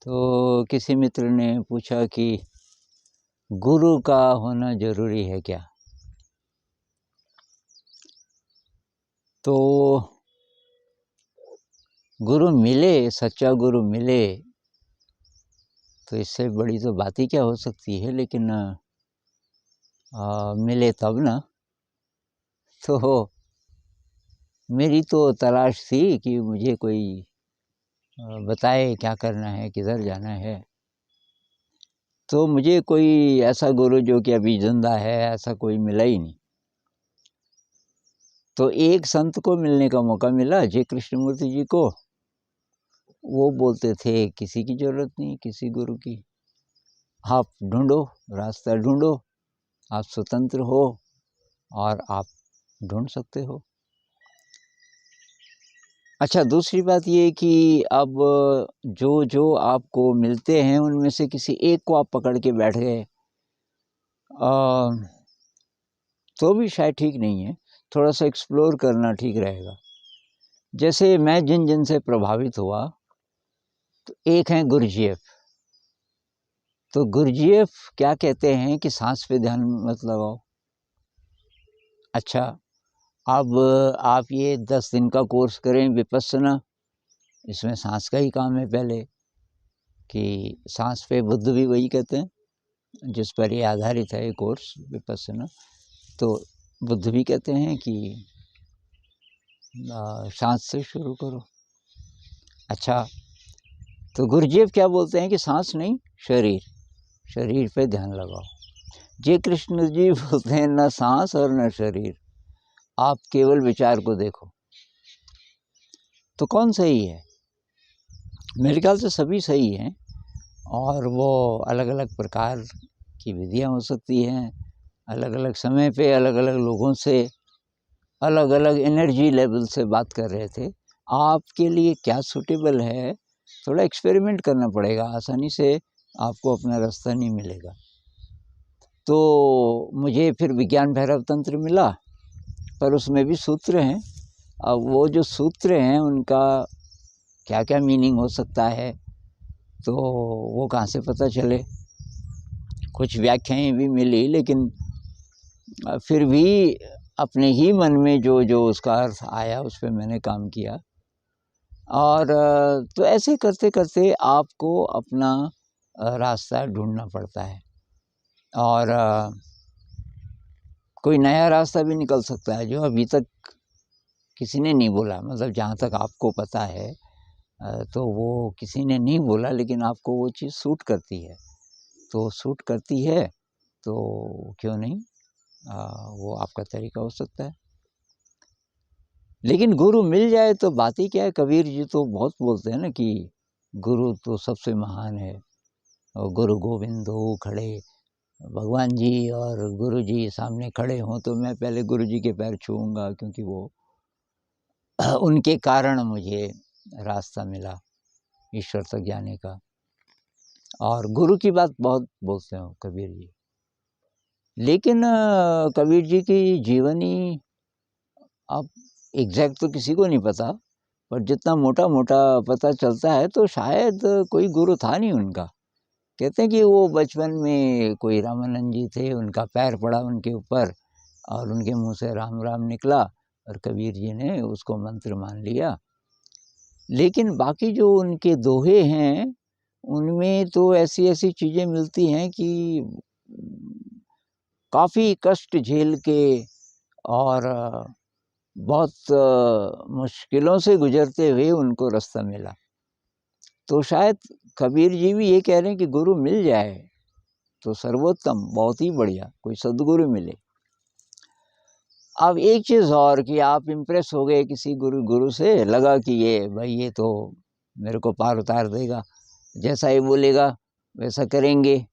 तो किसी मित्र ने पूछा कि गुरु का होना ज़रूरी है क्या? तो गुरु मिले, सच्चा गुरु मिले तो इससे बड़ी तो बात ही क्या हो सकती है। लेकिन मिले तब ना। तो मेरी तो तलाश थी कि मुझे कोई बताए क्या करना है, किधर जाना है। तो मुझे कोई ऐसा गुरु जो कि अभी जिंदा है, ऐसा कोई मिला ही नहीं। तो एक संत को मिलने का मौका मिला, जय कृष्णमूर्ति जी को। वो बोलते थे किसी की ज़रूरत नहीं किसी गुरु की, आप ढूंढो, रास्ता ढूंढो, आप स्वतंत्र हो और आप ढूंढ सकते हो। अच्छा, दूसरी बात ये कि अब जो जो आपको मिलते हैं उनमें से किसी एक को आप पकड़ के बैठ गए तो भी शायद ठीक नहीं है। थोड़ा सा एक्सप्लोर करना ठीक रहेगा। जैसे मैं जिन जिन से प्रभावित हुआ, तो एक हैं गुरुजीएफ। तो गुरुजीएफ क्या कहते हैं कि सांस पे ध्यान मत लगाओ। अच्छा, अब आप ये 10 दिन का कोर्स करें विपस्सना, इसमें सांस का ही काम है पहले कि सांस पे, बुद्ध भी वही कहते हैं जिस पर ये आधारित है ये कोर्स विपस्सना। तो बुद्ध भी कहते हैं कि सांस से शुरू करो। अच्छा, तो गुरुजीएफ क्या बोलते हैं कि सांस नहीं, शरीर पे ध्यान लगाओ। जय कृष्ण जी बोलते हैं न सांस और न शरीर, आप केवल विचार को देखो। तो कौन सही है? मेरे ख्याल से सभी सही हैं, और वो अलग अलग प्रकार की विधियां हो सकती हैं। अलग अलग समय पे अलग अलग लोगों से अलग अलग एनर्जी लेवल से बात कर रहे थे। आपके लिए क्या सूटेबल है, थोड़ा एक्सपेरिमेंट करना पड़ेगा। आसानी से आपको अपना रास्ता नहीं मिलेगा। तो मुझे फिर विज्ञान भैरव तंत्र मिला, पर उसमें भी सूत्र हैं। अब वो जो सूत्र हैं उनका क्या क्या मीनिंग हो सकता है, तो वो कहाँ से पता चले। कुछ व्याख्याएं भी मिली, लेकिन फिर भी अपने ही मन में जो जो उसका अर्थ आया उस पर मैंने काम किया। और तो ऐसे करते करते आपको अपना रास्ता ढूंढना पड़ता है, और कोई नया रास्ता भी निकल सकता है जो अभी तक किसी ने नहीं बोला। मतलब जहाँ तक आपको पता है तो वो किसी ने नहीं बोला, लेकिन आपको वो चीज़ सूट करती है। तो सूट करती है तो क्यों नहीं, वो आपका तरीका हो सकता है। लेकिन गुरु मिल जाए तो बात ही क्या है। कबीर जी तो बहुत बोलते हैं ना कि गुरु तो सबसे महान है, और गुरु गोविंद हो खड़े। भगवान जी और गुरु जी सामने खड़े हों तो मैं पहले गुरु जी के पैर छूऊंगा, क्योंकि वो उनके कारण मुझे रास्ता मिला ईश्वर तक जाने का। और गुरु की बात बहुत बोलते हो कबीर जी, लेकिन कबीर जी की जीवनी अब एग्जैक्ट तो किसी को नहीं पता, पर जितना मोटा मोटा पता चलता है तो शायद कोई गुरु था नहीं उनका। कहते हैं कि वो बचपन में कोई रामानंद जी थे, उनका पैर पड़ा उनके ऊपर और उनके मुंह से राम राम निकला, और कबीर जी ने उसको मंत्र मान लिया। लेकिन बाकी जो उनके दोहे हैं उनमें तो ऐसी ऐसी चीज़ें मिलती हैं कि काफ़ी कष्ट झेल के और बहुत मुश्किलों से गुजरते हुए उनको रास्ता मिला। तो शायद कबीर जी भी ये कह रहे हैं कि गुरु मिल जाए तो सर्वोत्तम, बहुत ही बढ़िया, कोई सद्गुरु मिले। अब एक चीज़ और कि आप इम्प्रेस हो गए किसी गुरु से, लगा कि ये भाई ये तो मेरे को पार उतार देगा, जैसा ही बोलेगा वैसा करेंगे।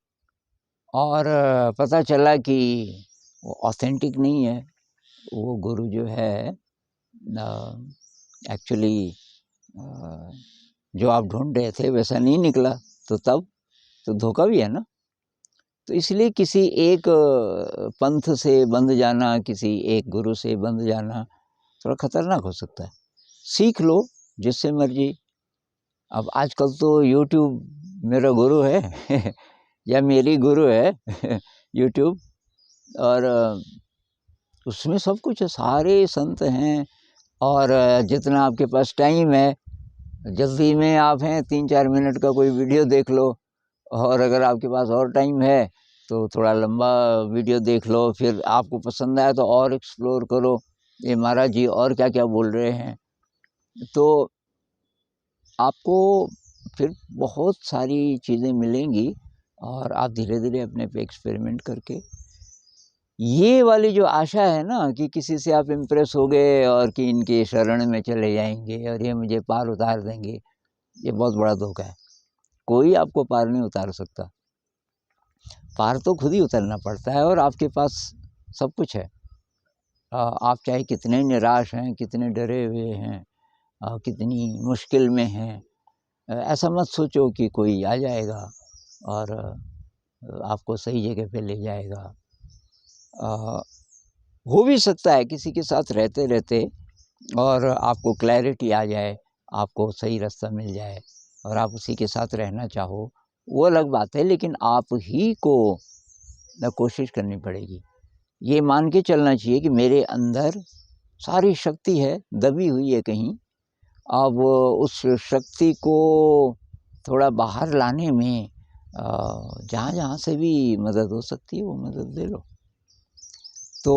और पता चला कि वो ऑथेंटिक नहीं है। वो गुरु जो है एक्चुअली जो आप ढूंढ रहे थे वैसा नहीं निकला। तो तब तो धोखा भी है ना। तो इसलिए किसी एक पंथ से बंध जाना, किसी एक गुरु से बंध जाना थोड़ा खतरनाक हो सकता है। सीख लो जिससे मर्जी। अब आजकल तो यूट्यूब मेरा गुरु है या मेरी गुरु है यूट्यूब। और उसमें सब कुछ है, सारे संत हैं। और जितना आपके पास टाइम है, जल्दी में आप हैं 3-4 मिनट का कोई वीडियो देख लो, और अगर आपके पास और टाइम है तो थोड़ा लंबा वीडियो देख लो, फिर आपको पसंद आया तो और एक्सप्लोर करो, ये महाराज जी और क्या क्या बोल रहे हैं। तो आपको फिर बहुत सारी चीज़ें मिलेंगी, और आप धीरे धीरे अपने पे एक्सपेरिमेंट करके, ये वाली जो आशा है ना कि किसी से आप इम्प्रेस हो गए और कि इनके शरण में चले जाएंगे और ये मुझे पार उतार देंगे, ये बहुत बड़ा धोखा है। कोई आपको पार नहीं उतार सकता, पार तो खुद ही उतरना पड़ता है। और आपके पास सब कुछ है। आप चाहे कितने निराश हैं, कितने डरे हुए हैं, कितनी मुश्किल में हैं, ऐसा मत सोचो कि कोई आ जाएगा और आपको सही जगह पे ले जाएगा। हो भी सकता है किसी के साथ रहते रहते और आपको क्लैरिटी आ जाए, आपको सही रास्ता मिल जाए और आप उसी के साथ रहना चाहो, वो अलग बात है। लेकिन आप ही को कोशिश करनी पड़ेगी। ये मान के चलना चाहिए कि मेरे अंदर सारी शक्ति है, दबी हुई है कहीं। अब उस शक्ति को थोड़ा बाहर लाने में जहाँ जहाँ से भी मदद हो सकती है वो मदद ले लो। तो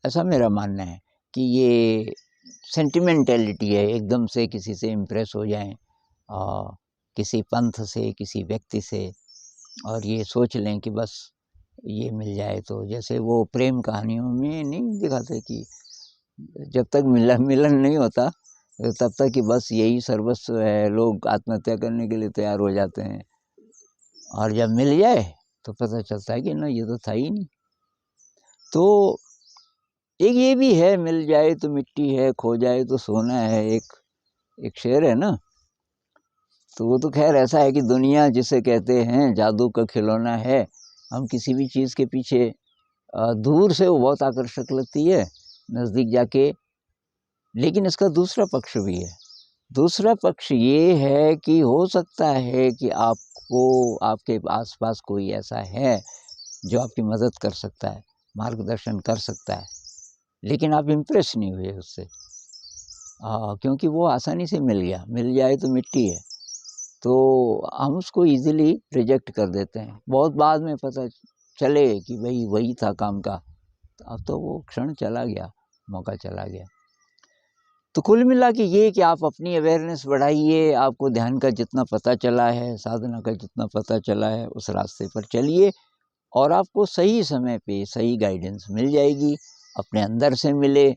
ऐसा मेरा मानना है कि ये सेंटिमेंटैलिटी है, एकदम से किसी से इम्प्रेस हो जाएं, किसी पंथ से, किसी व्यक्ति से, और ये सोच लें कि बस ये मिल जाए तो। जैसे वो प्रेम कहानियों में नहीं दिखाते कि जब तक मिलन नहीं होता तब तक कि बस यही सर्वस्व है, लोग आत्महत्या करने के लिए तैयार हो जाते हैं, और जब मिल जाए तो पता चलता है कि ना, ये तो था ही नहीं। तो एक ये भी है, मिल जाए तो मिट्टी है, खो जाए तो सोना है, एक शेर है ना। तो वो तो खैर ऐसा है कि दुनिया जिसे कहते हैं जादू का खिलौना है। हम किसी भी चीज़ के पीछे दूर से वो बहुत आकर्षक लगती है, नज़दीक जाके लेकिन इसका दूसरा पक्ष भी है। दूसरा पक्ष ये है कि हो सकता है कि आपको आपके आसपास कोई ऐसा है जो आपकी मदद कर सकता है, मार्गदर्शन कर सकता है, लेकिन आप इम्प्रेस नहीं हुए उससे, क्योंकि वो आसानी से मिल गया। मिल जाए तो मिट्टी है, तो हम उसको ईज़िली रिजेक्ट कर देते हैं। बहुत बाद में पता चले कि भाई वही था काम का, तो अब तो वो क्षण चला गया, मौका चला गया। तो कुल मिला के ये कि आप अपनी अवेयरनेस बढ़ाइए, आपको ध्यान का जितना पता चला है, साधना का जितना पता चला है, उस रास्ते पर चलिए और आपको सही समय पे सही गाइडेंस मिल जाएगी। अपने अंदर से मिले,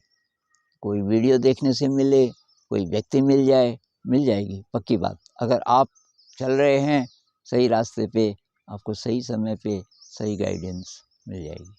कोई वीडियो देखने से मिले, कोई व्यक्ति मिल जाए, मिल जाएगी पक्की बात। अगर आप चल रहे हैं सही रास्ते पे, आपको सही समय पे सही गाइडेंस मिल जाएगी।